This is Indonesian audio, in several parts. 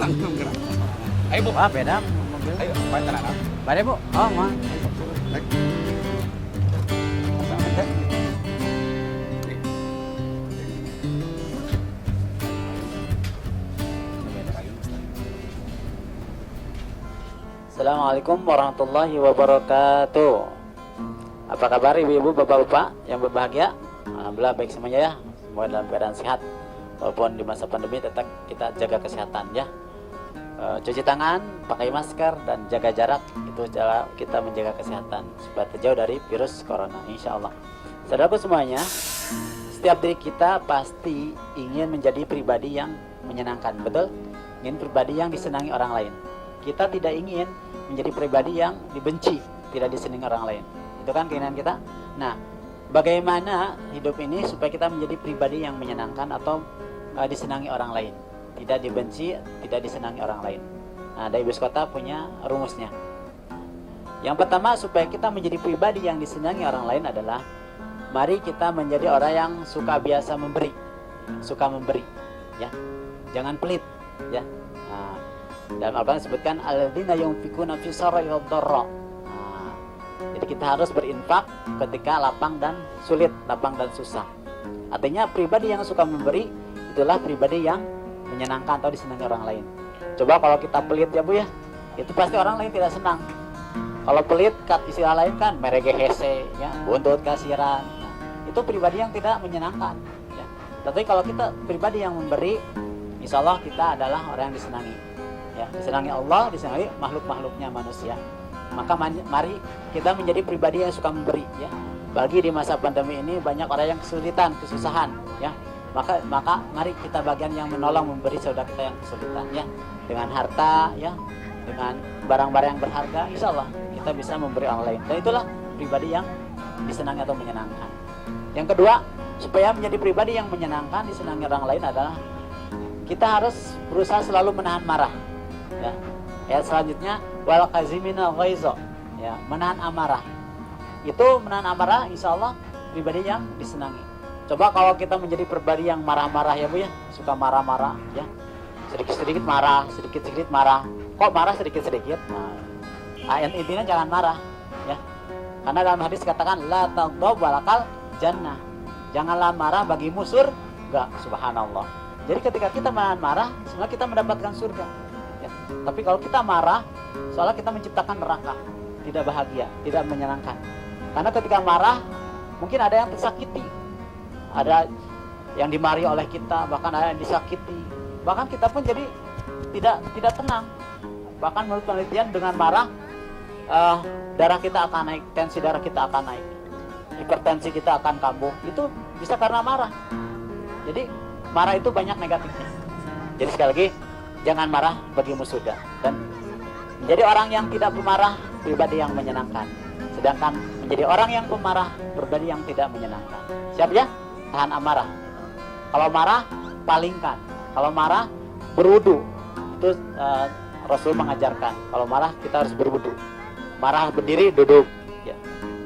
Ayo Bu. Wah, beda mobil. Ayo, pacaran. Bade, Bu. Oh, mah. Assalamualaikum warahmatullahi wabarakatuh. Apa kabar ibu-ibu, bapak-bapak yang berbahagia? Alhamdulillah baik semuanya ya. Semoga dalam keadaan sehat. Walaupun di masa pandemi tetap kita jaga kesehatan ya. Cuci tangan, pakai masker dan jaga jarak, itu cara kita menjaga kesehatan supaya terjauh dari virus corona, insya Allah. Saudaraku semuanya, setiap diri kita pasti ingin menjadi pribadi yang menyenangkan, betul? Ingin pribadi yang disenangi orang lain. Kita tidak ingin menjadi pribadi yang dibenci, tidak disenangi orang lain. Itu kan keinginan kita. Nah, bagaimana hidup ini supaya kita menjadi pribadi yang menyenangkan atau disenangi orang lain, tidak dibenci, tidak disenangi orang lain. Nah, dari Iblis Kota punya rumusnya. Yang pertama, supaya kita menjadi pribadi yang disenangi orang lain adalah mari kita menjadi orang yang suka biasa memberi, suka memberi, ya. Jangan pelit, ya. Nah, dalam Al-Quran disebutkan alladzina yunfikuna fi sarra'i wad dharra. Nah, jadi kita harus berinfak ketika lapang dan sulit, lapang dan susah. Artinya pribadi yang suka memberi itulah pribadi yang menyenangkan atau disenangi orang lain. Coba kalau kita pelit ya Bu ya, itu pasti orang lain tidak senang. Kalau pelit, istilah lain kan meregehese, ya, buntut kasiran. Nah, itu pribadi yang tidak menyenangkan. Ya. Tapi kalau kita pribadi yang memberi, insya Allah kita adalah orang yang disenangi. Ya, disenangi Allah, disenangi makhluk-makhluknya manusia. Maka mari kita menjadi pribadi yang suka memberi. Ya. Bagi di masa pandemi ini banyak orang yang kesulitan, kesusahan. Ya. Maka mari kita bagian yang menolong, memberi saudara kita yang kesulitan, ya, dengan harta, ya, dengan barang-barang yang berharga, insya Allah kita bisa memberi orang lain. Dan itulah pribadi yang disenangi atau menyenangkan. Yang kedua, supaya menjadi pribadi yang menyenangkan, disenangi orang lain adalah kita harus berusaha selalu menahan marah. Ya. Ayat selanjutnya, wal kazimina ghaiza, ya, menahan amarah. Itu menahan amarah, insya Allah pribadi yang disenangi. Coba kalau kita menjadi pribadi yang marah-marah ya Bu ya, suka marah-marah ya, sedikit-sedikit marah, sedikit-sedikit marah. Kok marah sedikit-sedikit? Nah, ayat intinya jangan marah ya, karena dalam hadis katakan la taghdab walakal jannah, janganlah marah bagimu surga. Subhanallah. Jadi ketika kita menahan marah, sebenarnya kita mendapatkan surga ya. Tapi kalau kita marah, soalnya kita menciptakan neraka, tidak bahagia, tidak menyenangkan. Karena ketika marah mungkin ada yang tersakiti, ada yang dimarahi oleh kita, bahkan ada yang disakiti, bahkan kita pun jadi tidak tenang. Bahkan menurut penelitian dengan marah darah kita akan naik, tensi darah kita akan naik, hipertensi kita akan kambuh. Itu bisa karena marah. Jadi marah itu banyak negatifnya. Jadi sekali lagi, jangan marah bagimu surga. Dan menjadi orang yang tidak pemarah, pribadi yang menyenangkan. Sedangkan menjadi orang yang pemarah, pribadi yang tidak menyenangkan. Siap ya? Tahan amarah. Kalau marah, palingkan. Kalau marah, berwudu. Itu Rasul mengajarkan. Kalau marah, kita harus berwudu. Marah berdiri, duduk. Ya.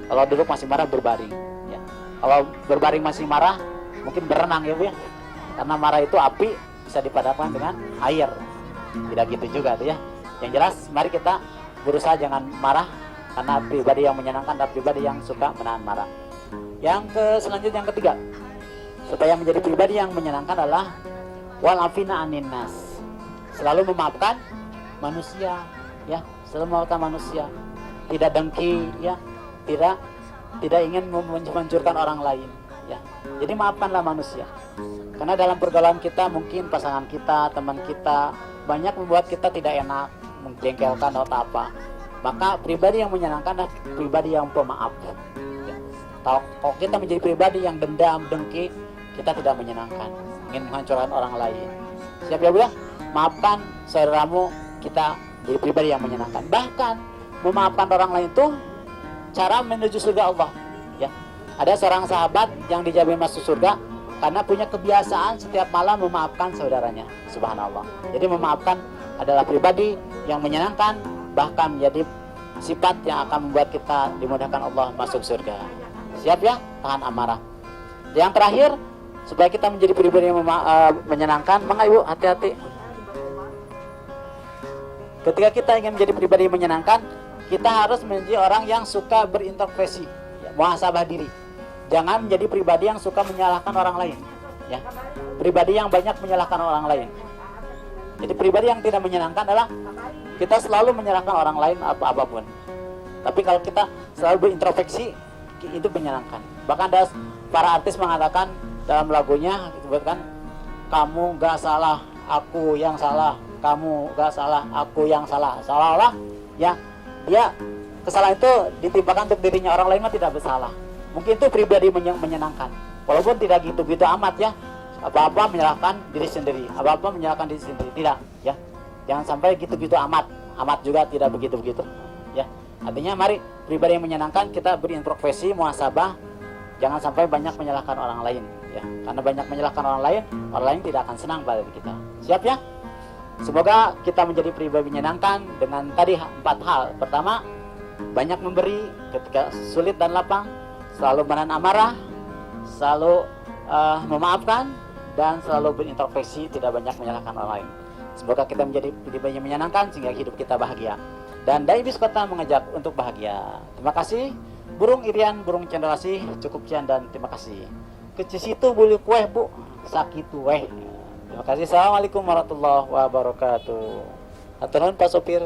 Kalau duduk masih marah, berbaring. Ya. Kalau berbaring masih marah, mungkin berenang ya Bu ya. Karena marah itu api, bisa dipadamkan dengan air. Tidak gitu juga tuh ya. Yang jelas, mari kita berusaha jangan marah, karena pribadi yang menyenangkan dan pribadi yang suka menahan marah. Selanjutnya yang ketiga, supaya menjadi pribadi yang menyenangkan adalah wal afina anin nas, selalu memaafkan manusia, ya, selalu memaafkan manusia, tidak dengki, ya, tidak ingin menghancurkan orang lain, ya. Jadi maafkanlah manusia, karena dalam pergaulan kita mungkin pasangan kita, teman kita banyak membuat kita tidak enak, menjengkelkan atau apa. Maka pribadi yang menyenangkan adalah pribadi yang pemaaf. Ya. Kalau kita menjadi pribadi yang dendam, dengki, kita tidak menyenangkan, ingin menghancurkan orang lain. Siap ya Bu ya? Maafkan saudaramu, kita jadi pribadi yang menyenangkan. Bahkan memaafkan orang lain itu cara menuju surga Allah. Ya, ada seorang sahabat yang dijamin masuk surga karena punya kebiasaan setiap malam memaafkan saudaranya. Subhanallah. Jadi memaafkan adalah pribadi yang menyenangkan, bahkan menjadi sifat yang akan membuat kita dimudahkan Allah masuk surga. Siap ya? Tahan amarah. Yang terakhir, supaya kita menjadi pribadi yang menyenangkan, maka ibu hati-hati. Ketika kita ingin menjadi pribadi yang menyenangkan, kita harus menjadi orang yang suka berintrospeksi, muhasabah diri. Jangan menjadi pribadi yang suka menyalahkan orang lain, ya. Pribadi yang banyak menyalahkan orang lain. Jadi pribadi yang tidak menyenangkan adalah kita selalu menyalahkan orang lain apapun. Tapi kalau kita selalu berintrospeksi, itu menyenangkan. Bahkan ada para artis mengatakan dalam lagunya disebutkan, kamu gak salah, aku yang salah. Kamu gak salah, aku yang salah. Seolah-olah ya dia kesalahan itu ditimpakan untuk dirinya, orang lain mah tidak bersalah. Mungkin itu pribadi menyenangkan. Walaupun tidak gitu-gitu amat ya. Apa-apa menyalahkan diri sendiri, apa-apa menyalahkan diri sendiri, tidak ya. Jangan sampai gitu-gitu amat juga tidak begitu-begitu ya. Artinya mari pribadi yang menyenangkan, kita berintrospeksi, muhasabah. Jangan sampai banyak menyalahkan orang lain ya. Karena banyak menyalahkan orang lain tidak akan senang pada kita. Siap ya? Semoga kita menjadi pribadi menyenangkan dengan tadi 4 hal. Pertama, banyak memberi ketika sulit dan lapang, selalu menahan amarah, selalu memaafkan, dan selalu berintrospeksi, tidak banyak menyalahkan orang lain. Semoga kita menjadi pribadi yang menyenangkan sehingga hidup kita bahagia. Dan Dai Bis Kota mengajak untuk bahagia. Terima kasih. Burung Irian, burung cendrawasih, cukup sekian dan terima kasih. Kecil situ beli kue bu, sakit weh. Terima kasih. Assalamualaikum warahmatullahi wabarakatuh. Hatur nuhun Pak Sopir.